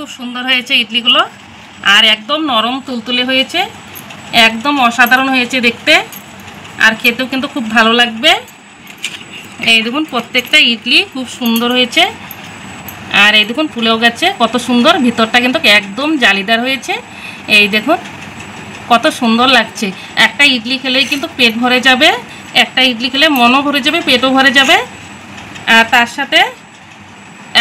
খুব সুন্দর হয়েছে ইডলিগুলো, আর একদম নরম তুলতুলে হয়েছে, একদম অসাধারণ হয়েছে দেখতে, আর খেতেও কিন্তু খুব ভালো লাগবে। এই দেখুন প্রত্যেকটা ইডলি খুব সুন্দর হয়েছে, আর এই দেখুন ফুলেও গেছে কত সুন্দর, ভিতরটা কিন্তু একদম জালিদার হয়েছে। এই দেখুন কত সুন্দর লাগছে। একটা ইডলি খেলেই কিন্তু পেট ভরে যাবে, একটা ইডলি খেলে মনও ভরে যাবে, পেটও ভরে যাবে। আর তার সাথে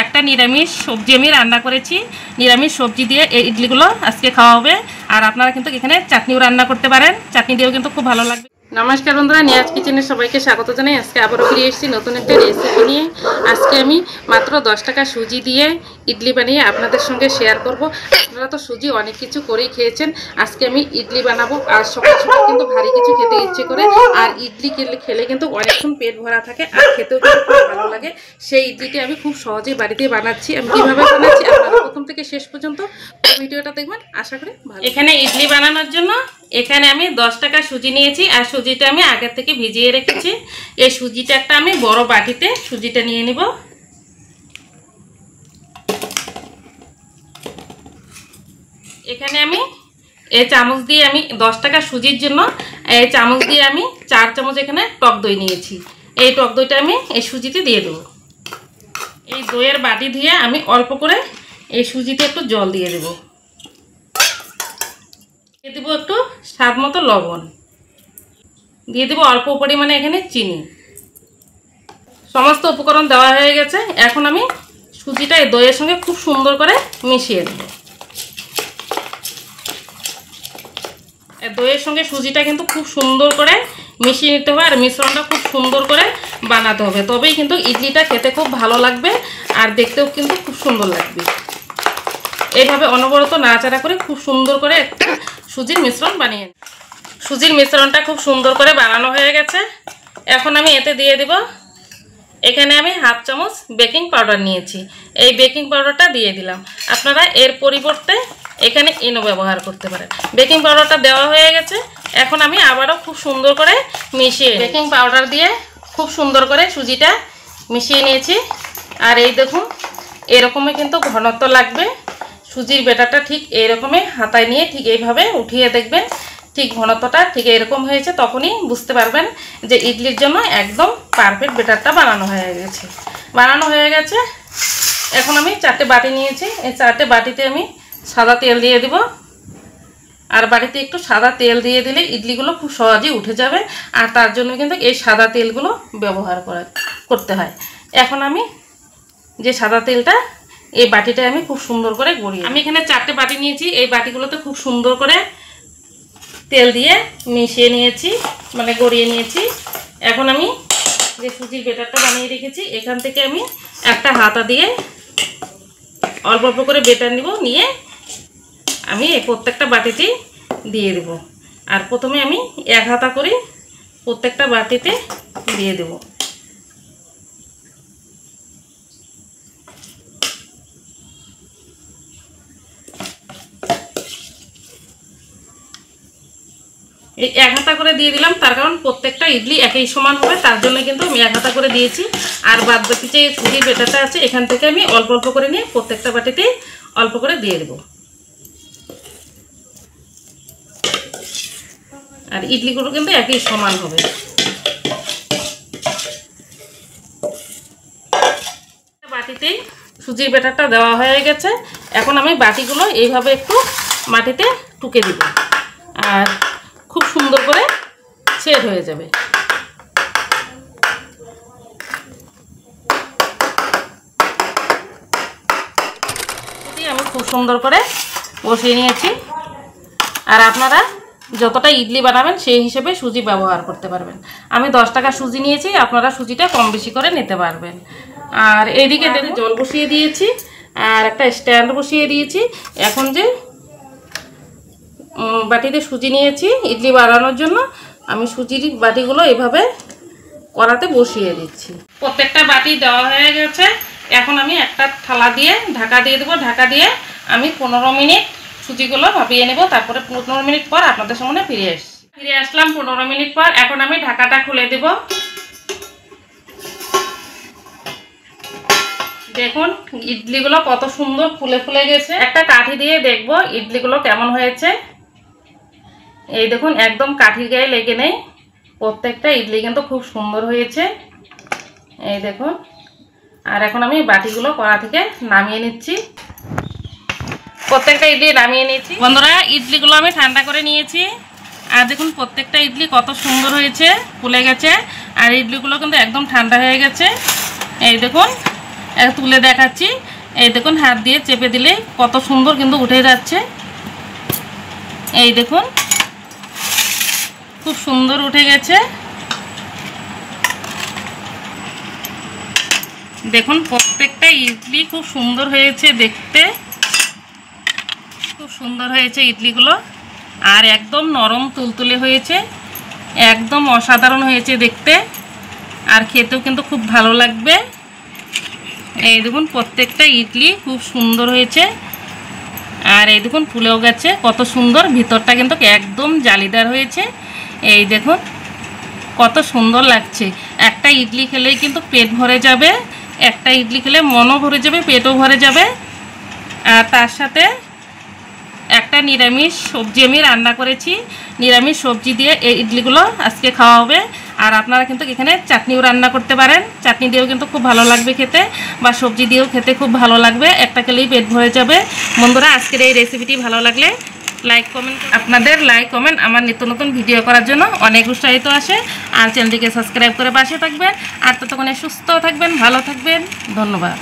একটা নিরামিষ সবজি আমি রান্না করেছি, নিরামিষ সবজি দিয়ে এই ইডলিগুলো আজকে খাওয়া হবে। আর আপনারা কিন্তু এখানে চাটনিও রান্না করতে পারেন, চাটনি দিয়েও কিন্তু খুব ভালো লাগবে। নমস্কার বন্ধুরা, নিয়াজ কিচেনে সবাইকে স্বাগত জানাই। আজকে আবারও ফিরে এসেছি নতুন একটা রেসিপি নিয়ে। আজকে আমি মাত্র 10 টাকা সুজি দিয়ে ইডলি বানিয়ে আপনাদের সঙ্গে শেয়ার করব। আপনারা তো সুজি অনেক কিছু করেই খেয়েছেন, আজকে আমি ইডলি বানাবো। আর সকাল সকাল কিন্তু ভারী কিছু খেতে ইচ্ছে করে, আর ইডলি খেলে কিন্তু অনেকক্ষণ পেট ভরা থাকে আর খেতেও কিন্তু খুব ভালো লাগে। সেই ইডলিটি আমি খুব সহজেই বাড়িতে বানাচ্ছি। আমি কীভাবে বানাচ্ছি আপনারা প্রথম থেকে শেষ পর্যন্ত ভিডিওটা দেখবেন, আশা করি ভালো। এখানে ইডলি বানানোর জন্য এখানে আমি 10 টাকা সুজি নিয়েছি, আর সুজিটা আমি আগে থেকে ভিজিয়ে রেখেছি। এই সুজিটা একটা আমি বড় বাটিতে সুজিটা নিয়ে নিব। এখানে আমি এই চামচ দিয়ে আমি 10 টাকা সুজির জন্য এই চামচ দিয়ে আমি 4 চামচ এখানে টক দই নিয়েছি। এই টক দইটা আমি এই সুজিতে দিয়ে দেবো। এই দইয়ের বাটি ধুয়ে আমি অল্প করে এই সুজিতে একটু জল দিয়ে দেব। দিয়ে দেবো একটু স্বাদ মতো লবণ, দিয়ে দেবো অল্প পরিমাণে এখানে চিনি। সমস্ত উপকরণ দেওয়া হয়ে গেছে। এখন আমি সুজিটা এই দইয়ের সঙ্গে খুব সুন্দর করে মিশিয়ে দেব। দইয়ের সঙ্গে সুজিটা কিন্তু খুব সুন্দর করে মিশিয়ে নিতে হবে, আর মিশ্রণটা খুব সুন্দর করে বানাতে হবে, তবেই কিন্তু ইডলিটা খেতে খুব ভালো লাগবে আর দেখতেও কিন্তু খুব সুন্দর লাগবে। এইভাবে অনবরত নাড়াচাড়া করে খুব সুন্দর করে একটা সুজির মিশ্রণ বানিয়ে, সুজির মিশ্রণটা খুব সুন্দর করে বানানো হয়ে গেছে। এখন আমি এতে দিয়ে দেব, এখানে আমি হাফ চামচ বেকিং পাউডার নিয়েছি। এই বেকিং পাউডারটা দিয়ে দিলাম। আপনারা এর পরিবর্তে এখানে ইনো ব্যবহার করতে পারেন। বেকিং পাউডারটা দেওয়া হয়ে গেছে। এখন আমি আবারও খুব সুন্দর করে মিশিয়ে, বেকিং পাউডার দিয়ে খুব সুন্দর করে সুজিটা মিশিয়ে নিয়েছি। আর এই দেখুন এরকমই কিন্তু ঘনত্ব লাগবে। সুজির ব্যাটারটা ঠিক এইরকমই হাতায় নিয়ে ঠিক এইভাবে উঠিয়ে দেখবেন, ঠিক ঘনত্বটা ঠিক এরকম হয়েছে, তখনই বুঝতে পারবেন যে ইডলির জন্য একদম পারফেক্ট ব্যাটারটা বানানো হয়ে গেছে। এখন আমি 4টে বাটি নিয়েছি। এই 4টে বাটিতে আমি সাদা তেল দিয়ে দেব। আর বাটিতে একটু সাদা তেল দিয়ে দিলে ইডলিগুলো খুব সহজেই উঠে যাবে, আর তার জন্য কিন্তু এই সাদা তেলগুলো ব্যবহার করতে হয়। এখন আমি যে সাদা তেলটা এই বাটিটা আমি খুব সুন্দর করে গড়িয়ে, আমি এখানে 4টে বাটি নিয়েছি। এই বাটিগুলোতে খুব সুন্দর করে তেল দিয়ে মিশিয়ে নিয়েছি, মানে গড়িয়ে নিয়েছি। এখন আমি যে সুজির ব্যাটারটা বানিয়ে রেখেছি এখান থেকে আমি একটা হাতা দিয়ে অল্প অল্প করে ব্যাটার নিয়ে আমি এই প্রত্যেকটা বাটিতেই দিয়ে দেব। আর প্রথমে আমি 1 হাতা করে প্রত্যেকটা বাটিতে দিয়ে দেব। এই 1 হাতা করে দিয়ে দিলাম, তার কারণ প্রত্যেকটা ইডলি একই সমান হবে, তার জন্য কিন্তু আমি 1 হাতা করে দিয়েছি। আর বাদ বাকি যে সুজির ব্যাটারটা আছে এখান থেকে আমি অল্প অল্প করে নিয়ে প্রত্যেকটা বাটিতে অল্প করে দিয়ে দেব। আর ইডলিগুলো কিন্তু একই সমান হবে। বাটিতেই সুজির ব্যাটারটা দেওয়া হয়ে গেছে। এখন আমি বাটিগুলো এইভাবে একটু মাটিতে টুকে দিব, আর খুব সুন্দর করে সেট হয়ে যাবে। আমি খুব সুন্দর করে বসিয়ে নিয়েছি। আর আপনারা যতটা ইডলি বানাবেন সেই হিসেবে সুজি ব্যবহার করতে পারবেন। আমি 10 টাকা সুজি নিয়েছি, আপনারা সুজিটা কম বেশি করে নিতে পারবেন। আর এইদিকে জল বসিয়ে দিয়েছি, আর একটা স্ট্যান্ড বসিয়ে দিয়েছি। এখন যে বাটিতে সুজি নিয়েছি ইডলি বানানোর জন্য, আমি সুজির বাটিগুলো এভাবে কড়াতে বসিয়ে দিচ্ছি। প্রত্যেকটা বাটি দেওয়া হয়ে গেছে। এখন আমি একটা থালা দিয়ে ঢাকা দিয়ে দেবো। ঢাকা দিয়ে আমি 15 মিনিট সুজিগুলো ভাপিয়ে নেব। তারপরে 15 মিনিট পর আপনাদের সামনে ফিরে আসলাম 15 মিনিট পর। এখন আমি ঢাকাটা খুলে দেব। দেখুন ইডলিগুলো কত সুন্দর ফুলে ফুলে গেছে। একটা কাঠি দিয়ে দেখবো ইডলিগুলো কেমন হয়েছে। এই দেখুন একদম কাঠির গায়ে লেগে নেই, প্রত্যেকটা ইডলি কিন্তু খুব সুন্দর হয়েছে। এই দেখুন। আর এখন আমি বাটিগুলো কড়া থেকে নামিয়ে নিচ্ছি। প্রত্যেকটা ইডলি নামিয়ে নিয়েছি। বন্ধুরা ইডলিগুলো আমি ঠান্ডা করে নিয়েছি। আর দেখুন প্রত্যেকটা ইডলি কত সুন্দর হয়েছে, ফুলে গেছে। আর ইডলিগুলো কিন্তু একদম ঠান্ডা হয়ে গেছে। এই দেখুন তুলে দেখাচ্ছি। এই দেখুন হাত দিয়ে চেপে দিলে কত সুন্দর কিন্তু উঠে যাচ্ছে। এই দেখুন খুব সুন্দর উঠে গেছে। দেখুন প্রত্যেকটা ইডলি খুব সুন্দর হয়েছে দেখতে, খুব সুন্দর হয়েছে ইডলিগুলো। আর একদম নরম তুলতুলে হয়েছে, একদম অসাধারণ হয়েছে দেখতে। আর খেতেও কিন্তু খুব ভালো লাগবে। এই দেখুন প্রত্যেকটা ইডলি খুব সুন্দর হয়েছে। আর এই দেখুন ফুলেও গেছে কত সুন্দর, ভিতরটা কিন্তু একদম জালিদার হয়েছে। এই দেখুন কত সুন্দর লাগছে। একটা ইডলি খেলেই কিন্তু পেট ভরে যাবে, একটা ইডলি খেলে মনও ভরে যাবে, পেটও ভরে যাবে। আর তার সাথে একটা নিরামিষ সবজি আমি রান্না করেছি, নিরামিষ সবজি দিয়ে এই ইডলিগুলো আজকে খাওয়া হবে। আর আপনারা কিন্তু এখানে চাটনিও রান্না করতে পারেন, চাটনি দিয়েও কিন্তু খুব ভালো লাগবে খেতে, বা সবজি দিয়েও খেতে খুব ভালো লাগবে। একটা খেলেই পেট ভরে যাবে। বন্ধুরা আজকের এই রেসিপিটি ভালো লাগলে লাইক কমেন্ট, আপনাদের লাইক কমেন্ট আমার নিত্য নতুন ভিডিও করার জন্য অনেক উৎসাহিত আসে। আর চ্যানেলটিকে সাবস্ক্রাইব করে পাশে থাকবেন। আর ততক্ষণে সুস্থ থাকবেন, ভালো থাকবেন। ধন্যবাদ।